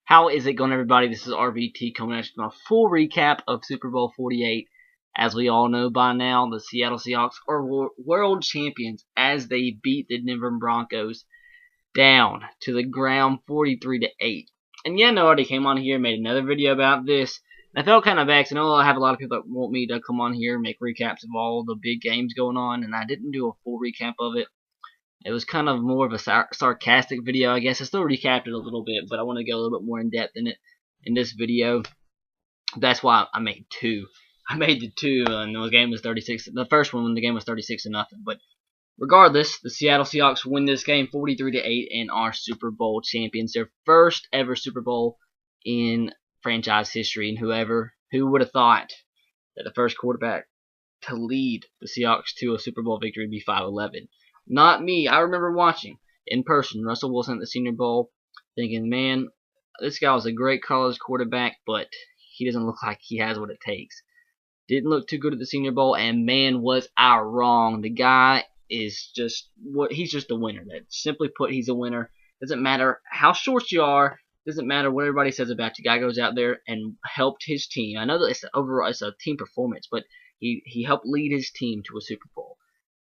How is it going, everybody? This is RVT coming at you with a full recap of Super Bowl 48. As we all know by now, the Seattle Seahawks are world champions as they beat the Denver Broncos down to the ground 43-8. And yeah, I already came on here and made another video about this. I felt kind of vexed. I know I have a lot of people that want me to come on here and make recaps of all the big games going on, and I didn't do a full recap of it. It was kind of more of a sarcastic video, I guess. I still recapped it a little bit, but I want to go a little bit more in depth in it in this video. That's why I made two. I made the two, and the game was 36. The first one when the game was 36-0. But regardless, the Seattle Seahawks win this game 43-8 and are Super Bowl champions. Their first ever Super Bowl in franchise history, and who would have thought that the first quarterback to lead the Seahawks to a Super Bowl victory would be 5'11"? Not me. I remember watching in person Russell Wilson at the Senior Bowl, thinking, man, this guy was a great college quarterback, but he doesn't look like he has what it takes. Didn't look too good at the Senior Bowl, and man, was I wrong. The guy is he's just a winner. That simply put, he's a winner. Doesn't matter how short you are. Doesn't matter what everybody says about you. Guy goes out there and helped his team. I know that it's a team performance, but he helped lead his team to a Super Bowl.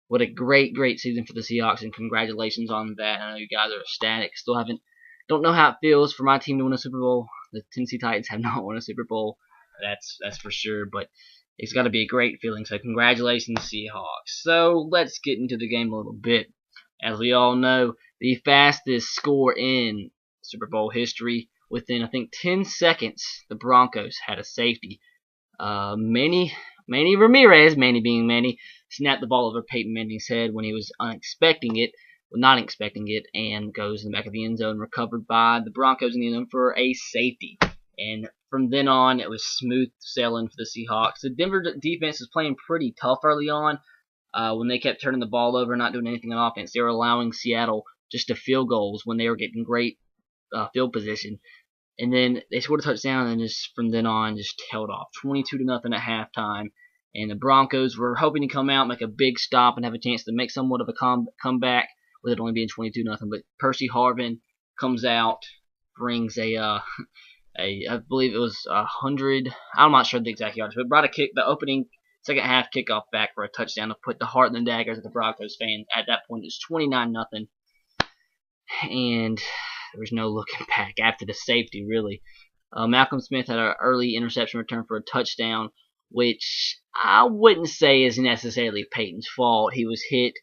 What a great season for the Seahawks, and congratulations on that. I know you guys are ecstatic. Don't know how it feels for my team to win a Super Bowl. The Tennessee Titans have not won a Super Bowl. That's for sure, but it's got to be a great feeling. So congratulations, Seahawks. So let's get into the game a little bit. As we all know, the fastest score in Super Bowl history. Within, I think, 10 seconds, the Broncos had a safety. Manny Ramirez, Manny being Manny, snapped the ball over Peyton Manning's head when he was not expecting it, and goes in the back of the end zone, recovered by the Broncos in the end zone for a safety. And from then on, it was smooth sailing for the Seahawks. The Denver defense was playing pretty tough early on when they kept turning the ball over, not doing anything on offense. They were allowing Seattle just to field goals when they were getting great field position. And then they scored a touchdown, and just from then on, just tailed off 22-0 at halftime. And the Broncos were hoping to come out, make a big stop, and have a chance to make somewhat of a comeback, with it only being 22-0. But Percy Harvin comes out, brings I believe it was 100. I'm not sure the exact yards, but brought the opening second half kickoff back for a touchdown to put the heart in the daggers of the Broncos fans. At that point, it's 29-0, and there was no looking back after the safety, really. Malcolm Smith had an early interception return for a touchdown, which I wouldn't say is necessarily Peyton's fault. He was hit.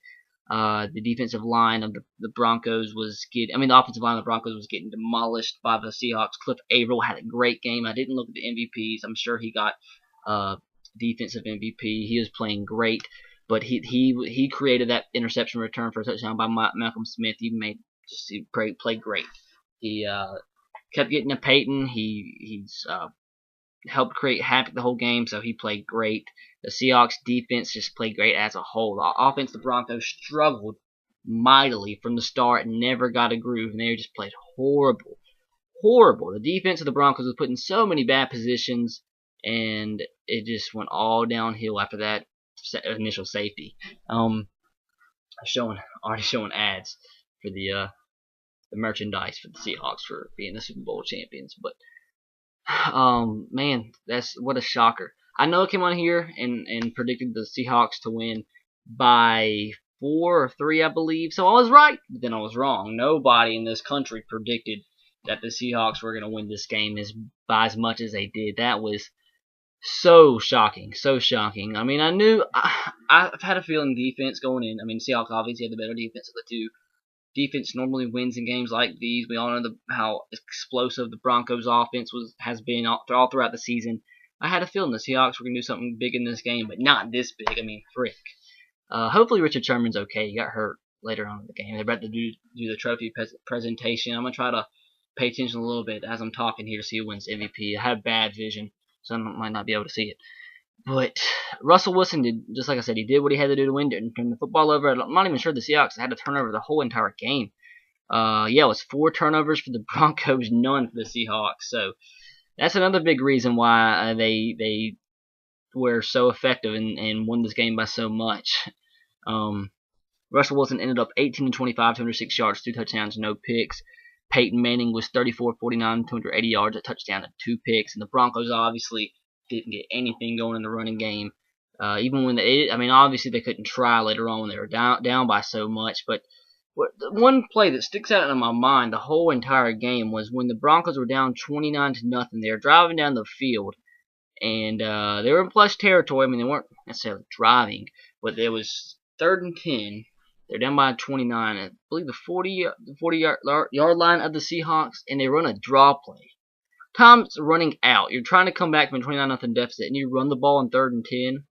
The defensive line of the Broncos the offensive line of the Broncos was getting demolished by the Seahawks. Cliff Averill had a great game. I didn't look at the MVPs. I'm sure he got defensive MVP. He was playing great, but he created that interception return for a touchdown by Malcolm Smith. He played great. He kept getting to Peyton. He's helped create havoc the whole game, so he played great. The Seahawks defense just played great as a whole. The offense, the Broncos struggled mightily from the start and never got a groove, and they just played horrible. The defense of the Broncos was put in so many bad positions, and it just went all downhill after that initial safety. Already showing ads for the merchandise for the Seahawks for being the Super Bowl champions, but man, what a shocker. I know I came on here and predicted the Seahawks to win by 4 or 3, I believe, so I was right, but then I was wrong. Nobody in this country predicted that the Seahawks were going to win this game by as much as they did. That was so shocking. I mean, I've had a feeling defense going in. I mean, Seahawks obviously had the better defense of the two. Defense normally wins in games like these. We all know how explosive the Broncos' offense has been all throughout the season. I had a feeling the Seahawks were going to do something big in this game, but not this big. I mean, frick. Hopefully Richard Sherman's okay. He got hurt later on in the game. They're about to do the trophy presentation. I'm going to try to pay attention a little bit as I'm talking here to see who wins MVP. I have bad vision, so I might not be able to see it. But Russell Wilson did, just like I said, he did what he had to do to win. Didn't turn the football over. I'm not even sure the Seahawks had to turn over the whole entire game. Yeah, it was 4 turnovers for the Broncos, none for the Seahawks. So that's another big reason why they were so effective and won this game by so much. Russell Wilson ended up 18-25, 206 yards, 2 touchdowns, no picks. Peyton Manning was 34, 49, 280 yards, a touchdown, and 2 picks. And the Broncos obviously didn't get anything going in the running game. Even when obviously they couldn't try later on when they were down by so much. But the one play that sticks out in my mind the whole entire game was when the Broncos were down 29-0. They were driving down the field, and they were in plush territory. I mean, they weren't necessarily driving, but there was 3rd and 10. They're down by 29, I believe the 40-yard line of the Seahawks, and they run a draw play. Time's running out. You're trying to come back from a 29-0 deficit, and you run the ball in 3rd and 10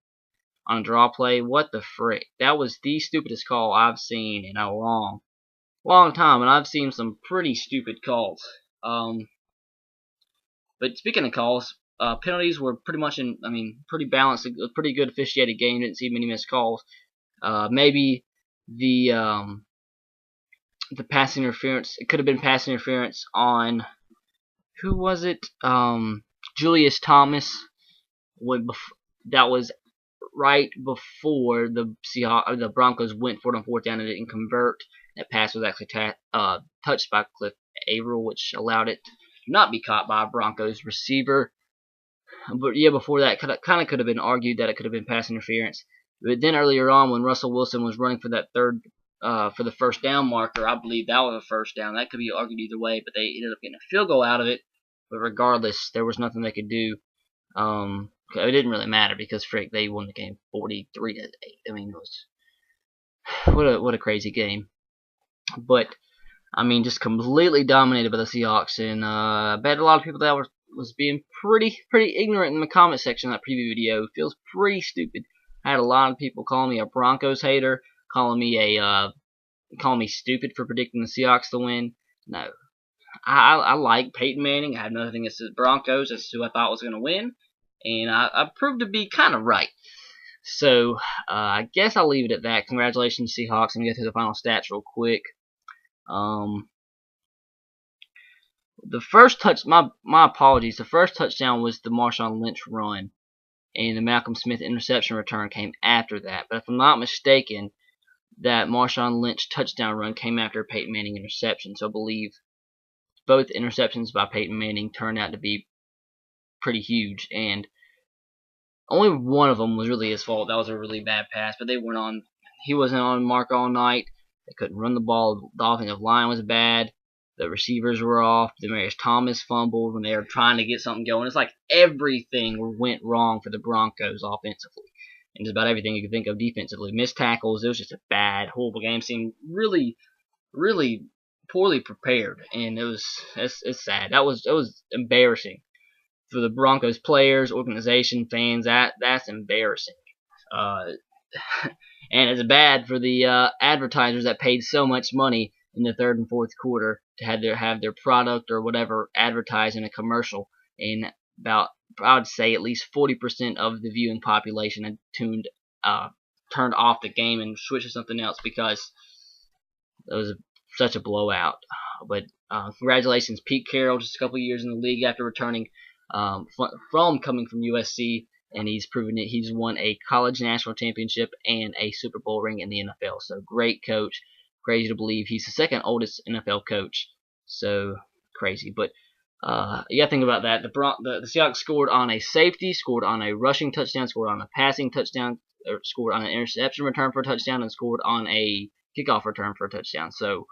on a draw play. What the frick? That was the stupidest call I've seen in a long time, and I've seen some pretty stupid calls. But speaking of calls, penalties were pretty balanced. A pretty good officiated game. Didn't see many missed calls. Maybe the pass interference. It could have been pass interference on, who was it? Julius Thomas. That was right before the Broncos went for it on 4th down and didn't convert. That pass was actually touched by Cliff Averill, which allowed it to not be caught by a Broncos receiver. But yeah, before that, kind of could have been argued that it could have been pass interference. But then earlier on, when Russell Wilson was running for that for the 1st down marker, I believe that was a 1st down. That could be argued either way, but they ended up getting a field goal out of it. But regardless, there was nothing they could do. It didn't really matter because frick, they won the game 43-8. I mean, it was what a crazy game. But I mean, just completely dominated by the Seahawks, and I bet a lot of people that was being pretty ignorant in the comment section of that preview video. It feels pretty stupid. I had a lot of people calling me a Broncos hater, calling me stupid for predicting the Seahawks to win. No, I like Peyton Manning. I have nothing against the Broncos. That's who I thought was going to win, and I proved to be kind of right. So I guess I'll leave it at that. Congratulations, Seahawks. Let me get to the final stats real quick. The first my apologies. The first touchdown was the Marshawn Lynch run, and the Malcolm Smith interception return came after that. But if I'm not mistaken, that Marshawn Lynch touchdown run came after a Peyton Manning interception. So I believe both interceptions by Peyton Manning turned out to be pretty huge, and only one of them was really his fault. That was a really bad pass, but he wasn't on mark all night. They couldn't run the ball. The offensive line was bad. The receivers were off. Demaryius Thomas fumbled when they were trying to get something going. It's like everything went wrong for the Broncos offensively, and just about everything you could think of defensively. Missed tackles. It was just a bad, horrible game. Seemed really poorly prepared, and it's sad. It was embarrassing for the Broncos players, organization, fans. That's embarrassing. And it's bad for the advertisers that paid so much money in the 3rd and 4th quarter to have their product or whatever advertised in a commercial. And about, I would say, at least 40% of the viewing population had turned off the game and switched to something else because it was such a blowout. But congratulations, Pete Carroll, just a couple years in the league after returning coming from USC. And he's proven it. He's won a college national championship and a Super Bowl ring in the NFL. So great coach. Crazy to believe he's the 2nd oldest NFL coach. So crazy. But you got to think about that. The Seahawks scored on a safety, scored on a rushing touchdown, scored on a passing touchdown, scored on an interception return for a touchdown, and scored on a kickoff return for a touchdown. So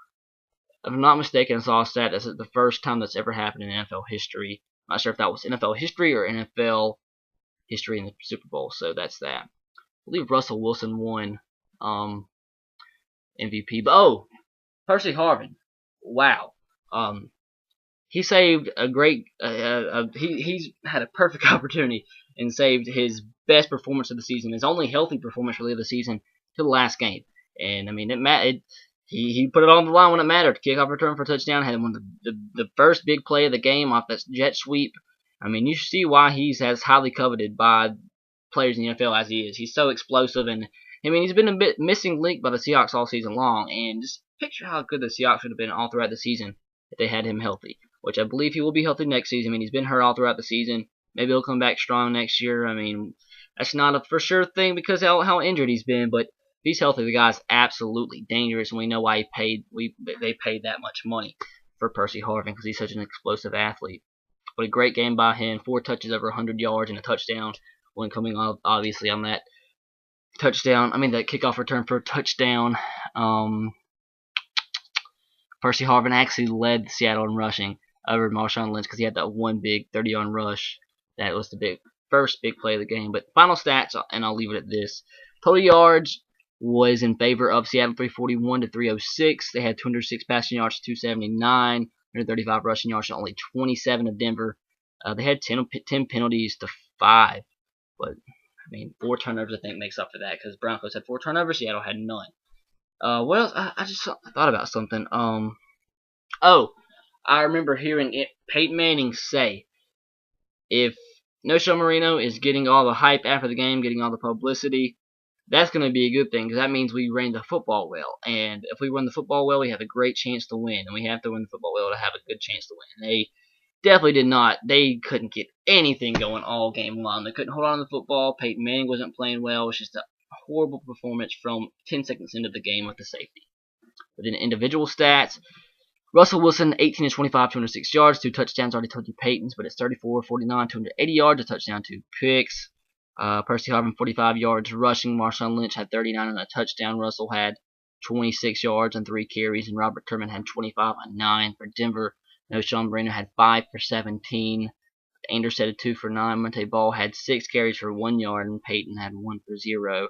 if I'm not mistaken, I saw a stat that's the first time that's ever happened in NFL history. I'm not sure if that was NFL history or NFL history in the Super Bowl. So that's that. I believe Russell Wilson won MVP. But Percy Harvin, wow, he saved a great. He's had a perfect opportunity and saved his best performance of the season, his only healthy performance really of the season, to the last game. And I mean, he put it on the line when it mattered. Kickoff return for a touchdown, had one of the first big play of the game off that jet sweep. I mean, you see why he's as highly coveted by players in the NFL as he is. He's so explosive, and I mean, he's been a bit missing link by the Seahawks all season long. And just picture how good the Seahawks would have been all throughout the season if they had him healthy, which I believe he will be healthy next season. I mean, he's been hurt all throughout the season. Maybe he'll come back strong next year. I mean, that's not a for sure thing because how injured he's been, but if he's healthy, the guy's absolutely dangerous, and we know why they paid that much money. for Percy Harvin because he's such an explosive athlete. But a great game by him. 4 touches over 100 yards and a touchdown when coming off, obviously, on that touchdown. I mean, that kickoff return for a touchdown. Percy Harvin actually led Seattle in rushing over Marshawn Lynch because he had that one big 30-yard rush. That was the first big play of the game. But final stats, and I'll leave it at this. Total yards was in favor of Seattle, 341 to 306. They had 206 passing yards to 279, 135 rushing yards to only 27 of Denver. They had 10 penalties to 5. But, I mean, 4 turnovers I think makes up for that because Broncos had 4 turnovers, Seattle had none. What else? I just thought about something. Oh, I remember hearing Peyton Manning say, if No-Show Marino is getting all the hype after the game, getting all the publicity, that's going to be a good thing because that means we ran the football well. And if we run the football well, we have a great chance to win. And we have to win the football well to have a good chance to win. And they definitely did not. They couldn't get anything going all game long. They couldn't hold on to the football. Peyton Manning wasn't playing well. It was just a horrible performance from 10 seconds into the game with the safety. But in individual stats, Russell Wilson, 18 to 25, 206 yards, 2 touchdowns. Already told you Peyton's, but it's 34, 49, 280 yards, a touchdown, 2 picks. Percy Harvin, 45 yards rushing. Marshawn Lynch had 39 and a touchdown. Russell had 26 yards and 3 carries, and Robert Turman had 25 and 9 for Denver. No-Show Marino had 5 for 17. Anderson had 2 for 9. Monte Ball had 6 carries for 1 yard, and Peyton had 1 for 0.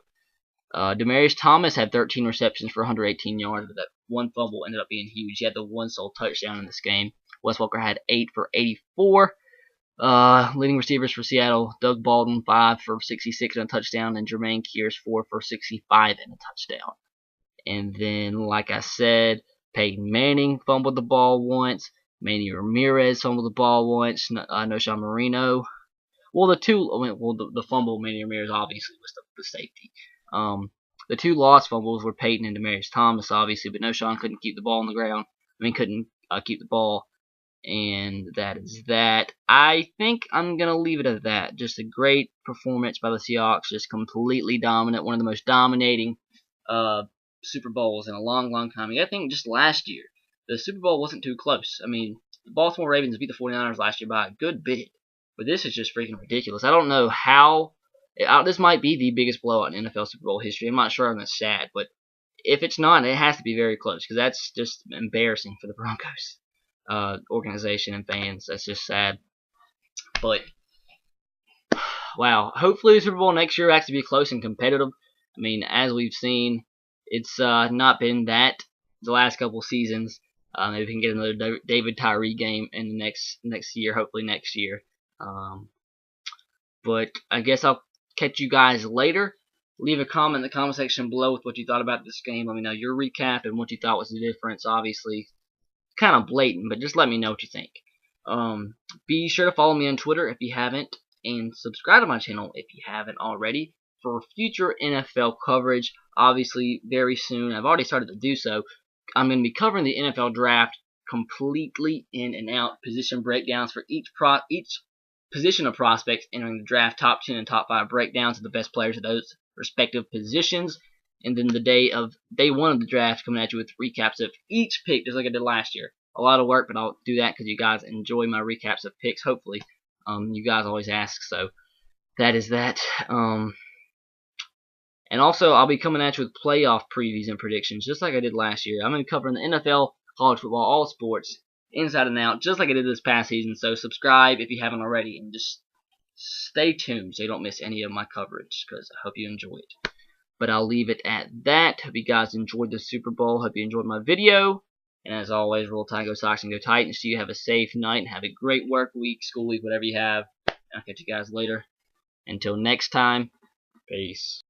Demaryius Thomas had 13 receptions for 118 yards, but that one fumble ended up being huge. He had the one sole touchdown in this game. Wes Welker had 8 for 84. Leading receivers for Seattle, Doug Baldwin, 5 for 66 and a touchdown, and Jermaine Kearse, 4 for 65 and a touchdown. And then, like I said, Peyton Manning fumbled the ball once. Manny Ramirez fumbled the ball once. No-Show Marino. Well, the fumble, Manny Ramirez obviously was the safety. The 2 lost fumbles were Peyton and Demaryius Thomas, obviously, but No-Show couldn't keep the ball on the ground. Couldn't keep the ball. And that is that. I think I'm going to leave it at that. Just a great performance by the Seahawks. Just completely dominant. One of the most dominating Super Bowls in a long, long time. I think just last year, the Super Bowl wasn't too close. I mean, the Baltimore Ravens beat the 49ers last year by a good bit. But this is just freaking ridiculous. I don't know how. This might be the biggest blowout in NFL Super Bowl history. I'm not sure on the stat, but if it's not, it has to be very close because that's just embarrassing for the Broncos organization and fans. That's just sad. But wow, hopefully the Super Bowl next year will actually be close and competitive. I mean, as we've seen, it's not been that the last couple seasons. Maybe we can get another David Tyree game in the next year, hopefully next year. But I guess I'll catch you guys later. Leave a comment in the comment section below with what you thought about this game. Let me know your recap and what you thought was the difference. Obviously, kind of blatant, but just let me know what you think. Be sure to follow me on Twitter if you haven't, and subscribe to my channel if you haven't already for future NFL coverage. Obviously, very soon. I've already started to do so. I'm going to be covering the NFL draft completely in and out, position breakdowns for each position of prospects entering the draft, top 10 and top 5 breakdowns of the best players at those respective positions. And then the day 1 of the draft, coming at you with recaps of each pick, just like I did last year. A lot of work, but I'll do that because you guys enjoy my recaps of picks, hopefully. You guys always ask, so that is that. And also, I'll be coming at you with playoff previews and predictions, just like I did last year. I'm going to be covering the NFL, college football, all sports, inside and out, just like I did this past season. So subscribe if you haven't already, and just stay tuned so you don't miss any of my coverage, because I hope you enjoy it. But I'll leave it at that. Hope you guys enjoyed the Super Bowl. Hope you enjoyed my video. And as always, roll Tide, go Sox, and go Titans. So you have a safe night and have a great work week, school week, whatever you have. I'll catch you guys later. Until next time, peace.